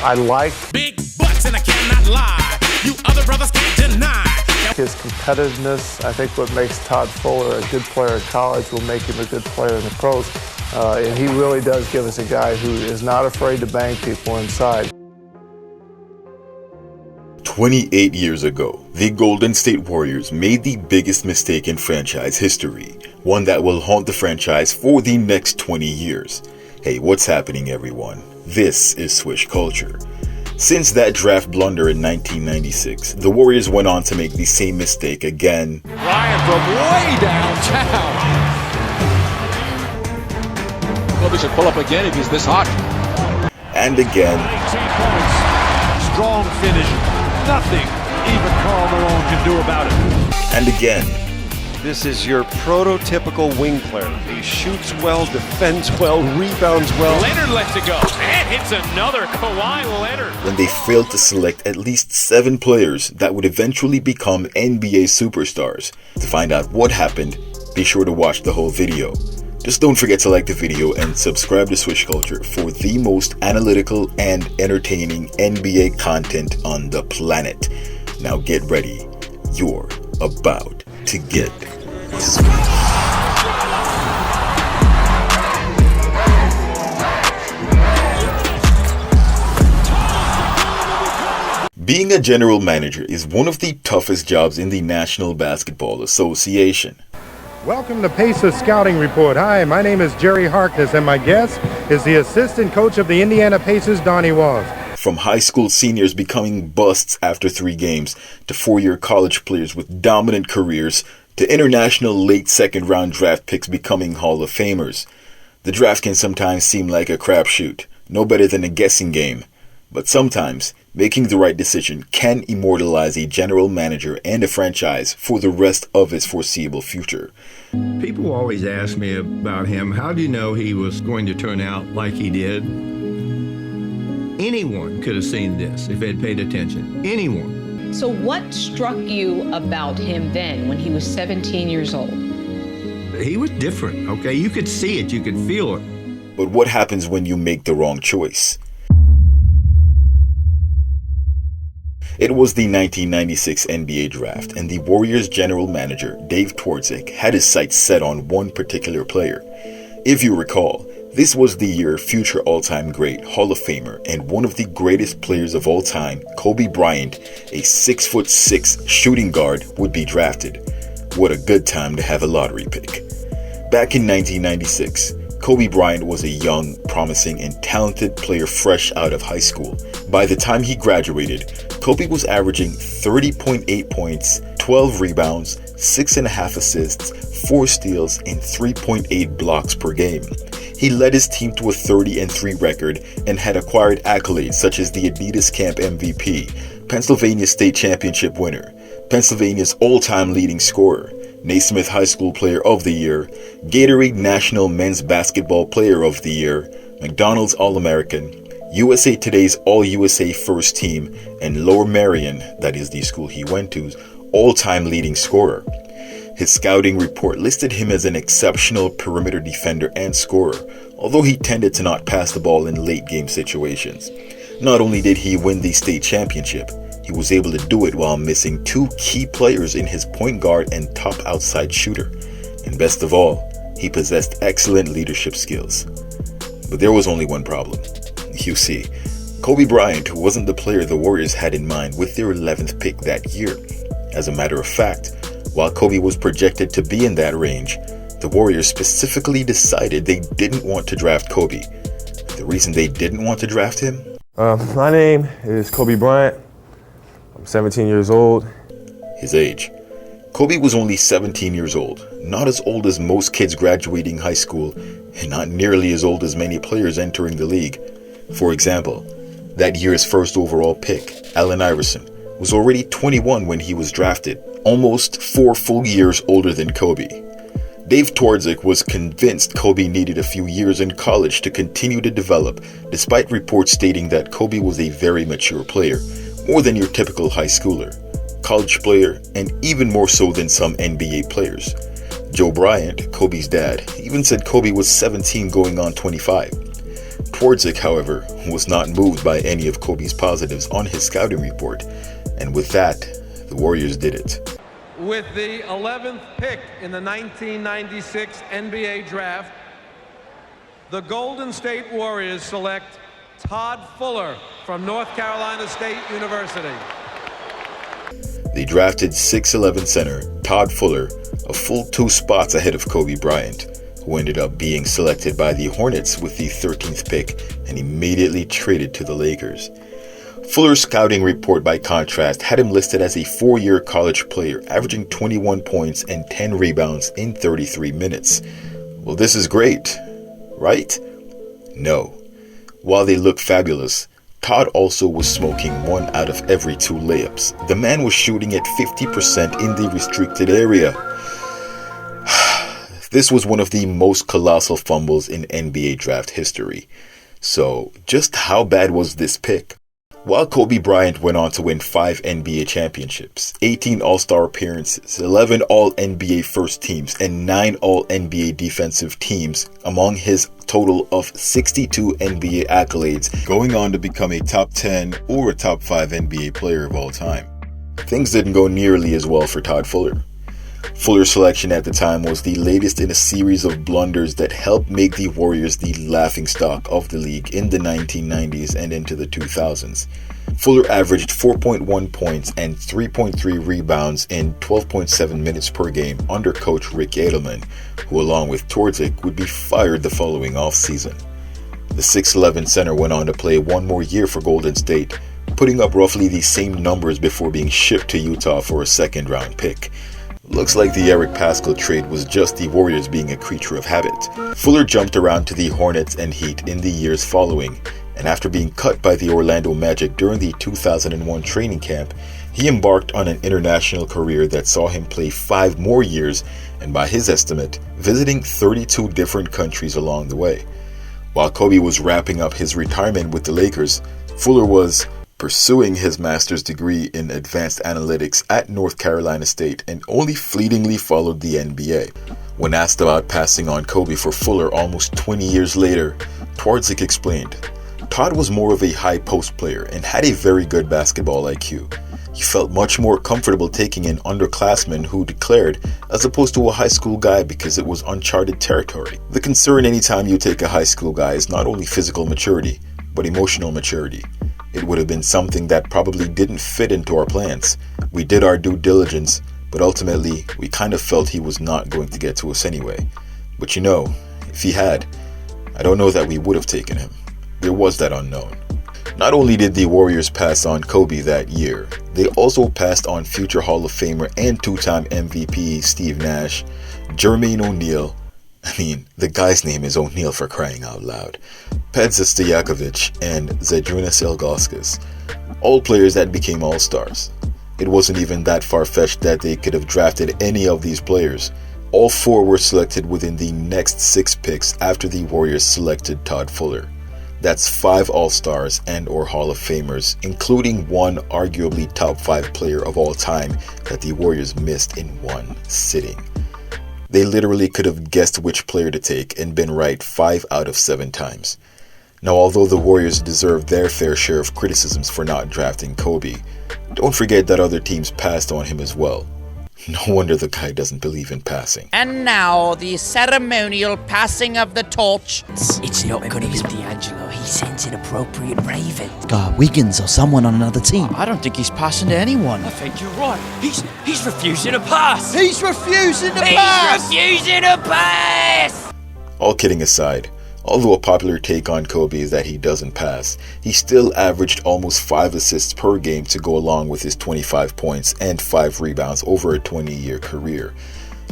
I like big butts and I cannot lie. You other brothers can't deny. his competitiveness. I think what makes Todd Fuller a good player in college will make him a good player in the pros. And he really does give us a guy who is not afraid to bang people inside. 28 years ago, the Golden State Warriors made the biggest mistake in franchise history, one that will haunt the franchise for the next 20 years. Hey, what's happening, everyone? This is Swish Culture. Since that draft blunder in 1996, the Warriors went on to make the same mistake again. Bryant from way downtown. Kobe should pull up again if he's this hot. And again. 18 points. Strong finish. Nothing even Karl Malone can do about it. And again. This is your prototypical wing player. He shoots well, defends well, rebounds well. Leonard lets it go and hits another. Kawhi Leonard. When they failed to select at least 7 players that would eventually become NBA superstars. To find out what happened, be sure to watch the whole video. Just don't forget to like the video and subscribe to Swish Culture for the most analytical and entertaining NBA content on the planet. Now get ready. You're about to get Being a general manager is one of the toughest jobs in the National Basketball Association. Welcome to Pacers Scouting Report. Hi, my name is Jerry Harkness, and my guest is the assistant coach of the Indiana Pacers, Donnie Walls. From high school seniors becoming busts after 3 games, to 4-year college players with dominant careers, to international late second-round draft picks becoming Hall of Famers. The draft can sometimes seem like a crapshoot, no better than a guessing game. But sometimes, making the right decision can immortalize a general manager and a franchise for the rest of its foreseeable future. People always ask me about him. How do you know he was going to turn out like he did? Anyone could have seen this if they'd paid attention. Anyone. So what struck you about him then when he was 17 years old? He was different, okay? You could see it. You could feel it. But what happens when you make the wrong choice? It was the 1996 NBA draft, and the Warriors general manager, Dave Twardzik, had his sights set on one particular player. If you recall, this was the year future all-time great, Hall of Famer, and one of the greatest players of all time, Kobe Bryant, a 6'6" shooting guard, would be drafted. What a good time to have a lottery pick. Back in 1996, Kobe Bryant was a young, promising, and talented player fresh out of high school. By the time he graduated, Kobe was averaging 30.8 points, 12 rebounds, 6.5 assists, 4 steals, and 3.8 blocks per game. He led his team to a 30-3 record and had acquired accolades such as the Adidas Camp MVP, Pennsylvania State Championship winner, Pennsylvania's all-time leading scorer, Naismith High School Player of the Year, Gatorade National Men's Basketball Player of the Year, McDonald's All-American, USA Today's All-USA First Team, and Lower Merion, that is the school he went to's, all-time leading scorer. His scouting report listed him as an exceptional perimeter defender and scorer, although he tended to not pass the ball in late game situations. Not only did he win the state championship, he was able to do it while missing 2 key players in his point guard and top outside shooter. And best of all, he possessed excellent leadership skills. But there was only one problem. You see, Kobe Bryant wasn't the player the Warriors had in mind with their 11th pick that year. As a matter of fact, while Kobe was projected to be in that range, the Warriors specifically decided they didn't want to draft Kobe. The reason they didn't want to draft him? My name is Kobe Bryant. I'm 17 years old. His age. Kobe was only 17 years old, not as old as most kids graduating high school, and not nearly as old as many players entering the league. For example, that year's first overall pick, Allen Iverson, was already 21 when he was drafted, almost 4 full years older than Kobe. Dave Twardzik was convinced Kobe needed a few years in college to continue to develop, despite reports stating that Kobe was a very mature player, more than your typical high schooler, college player, and even more so than some NBA players. Joe Bryant, Kobe's dad, even said Kobe was 17 going on 25. Twardzik, however, was not moved by any of Kobe's positives on his scouting report, and with that, the Warriors did it. With the 11th pick in the 1996 NBA Draft, the Golden State Warriors select Todd Fuller from North Carolina State University. They drafted 6'11" center Todd Fuller, a full 2 spots ahead of Kobe Bryant, who ended up being selected by the Hornets with the 13th pick and immediately traded to the Lakers. Fuller's scouting report, by contrast, had him listed as a 4-year college player, averaging 21 points and 10 rebounds in 33 minutes. Well, this is great, right? No. While they look fabulous, Todd also was smoking 1 out of every 2 layups. The man was shooting at 50% in the restricted area. This was one of the most colossal fumbles in NBA draft history. So, just how bad was this pick? While Kobe Bryant went on to win 5 NBA championships, 18 All-Star appearances, 11 All-NBA first teams, and 9 All-NBA defensive teams among his total of 62 NBA accolades, going on to become a top 10 or a top 5 NBA player of all time, things didn't go nearly as well for Todd Fuller. Fuller's selection at the time was the latest in a series of blunders that helped make the Warriors the laughingstock of the league in the 1990s and into the 2000s. Fuller averaged 4.1 points and 3.3 rebounds in 12.7 minutes per game under coach Rick Adelman, who along with Twardzik would be fired the following offseason. The 6'11" center went on to play 1 more year for Golden State, putting up roughly the same numbers before being shipped to Utah for a 2nd-round pick. Looks like the Eric Paschall trade was just the Warriors being a creature of habit. Fuller jumped around to the Hornets and Heat in the years following, and after being cut by the Orlando Magic during the 2001 training camp, he embarked on an international career that saw him play 5 more years and, by his estimate, visiting 32 different countries along the way. While Kobe was wrapping up his retirement with the Lakers, Fuller was pursuing his master's degree in advanced analytics at North Carolina State and only fleetingly followed the NBA. When asked about passing on Kobe for Fuller almost 20 years later, Twardzik explained, "Todd was more of a high post player and had a very good basketball IQ. He felt much more comfortable taking an underclassman who declared as opposed to a high school guy because it was uncharted territory. The concern anytime you take a high school guy is not only physical maturity, but emotional maturity. It would have been something that probably didn't fit into our plans. We did our due diligence, but ultimately we kind of felt he was not going to get to us anyway. But you know, if he had, I don't know that we would have taken him. There was that unknown." Not only did the Warriors pass on Kobe that year, they also passed on future Hall of Famer and 2-time MVP Steve Nash, Jermaine O'Neal, the guy's name is O'Neal for crying out loud, Peja Stojakovic, and Zydrunas Ilgauskas, all players that became All-Stars. It wasn't even that far-fetched that they could have drafted any of these players. All 4 were selected within the next 6 picks after the Warriors selected Todd Fuller. That's 5 All-Stars and or Hall of Famers, including one arguably top 5 player of all time that the Warriors missed in one sitting. They literally could have guessed which player to take and been right 5 out of 7 times. Now, although the Warriors deserve their fair share of criticisms for not drafting Kobe, don't forget that other teams passed on him as well. No wonder the guy doesn't believe in passing. And now, the ceremonial passing of the torch. It's not going to be D'Angelo. He sends inappropriate raving. Wiggins or someone on another team. I don't think he's passing to anyone. I think you're right. He's refusing to pass. He's refusing to pass! He's refusing to pass! All kidding aside, although a popular take on Kobe is that he doesn't pass, he still averaged almost 5 assists per game to go along with his 25 points and 5 rebounds over a 20-year career.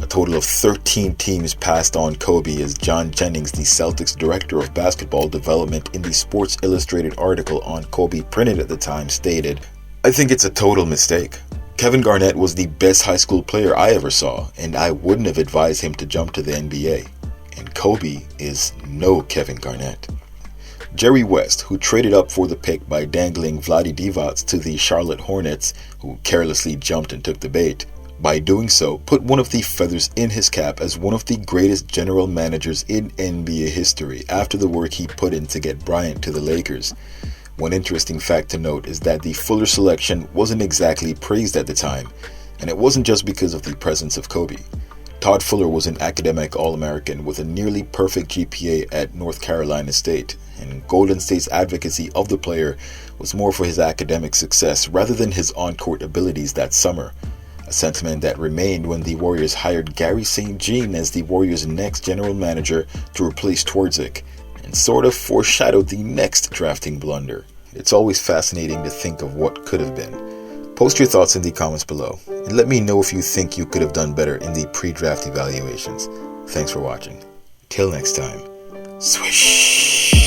A total of 13 teams passed on Kobe, as John Jennings, the Celtics director of basketball development, in the Sports Illustrated article on Kobe printed at the time stated, "I think it's a total mistake. Kevin Garnett was the best high school player I ever saw, and I wouldn't have advised him to jump to the NBA. And Kobe is no Kevin Garnett." Jerry West, who traded up for the pick by dangling Vlade Divac to the Charlotte Hornets, who carelessly jumped and took the bait, By doing so, put one of the feathers in his cap as one of the greatest general managers in NBA history after the work he put in to get Bryant to the Lakers. One interesting fact to note is that the Fuller selection wasn't exactly praised at the time, and it wasn't just because of the presence of Kobe. Todd Fuller was an academic All-American with a nearly perfect GPA at North Carolina State, and Golden State's advocacy of the player was more for his academic success rather than his on-court abilities that summer. A sentiment that remained when the Warriors hired Gary St. Jean as the Warriors' next general manager to replace Twardzik, and sort of foreshadowed the next drafting blunder. It's always fascinating to think of what could have been. Post your thoughts in the comments below, and let me know if you think you could have done better in the pre-draft evaluations. Thanks for watching. Till next time, swish!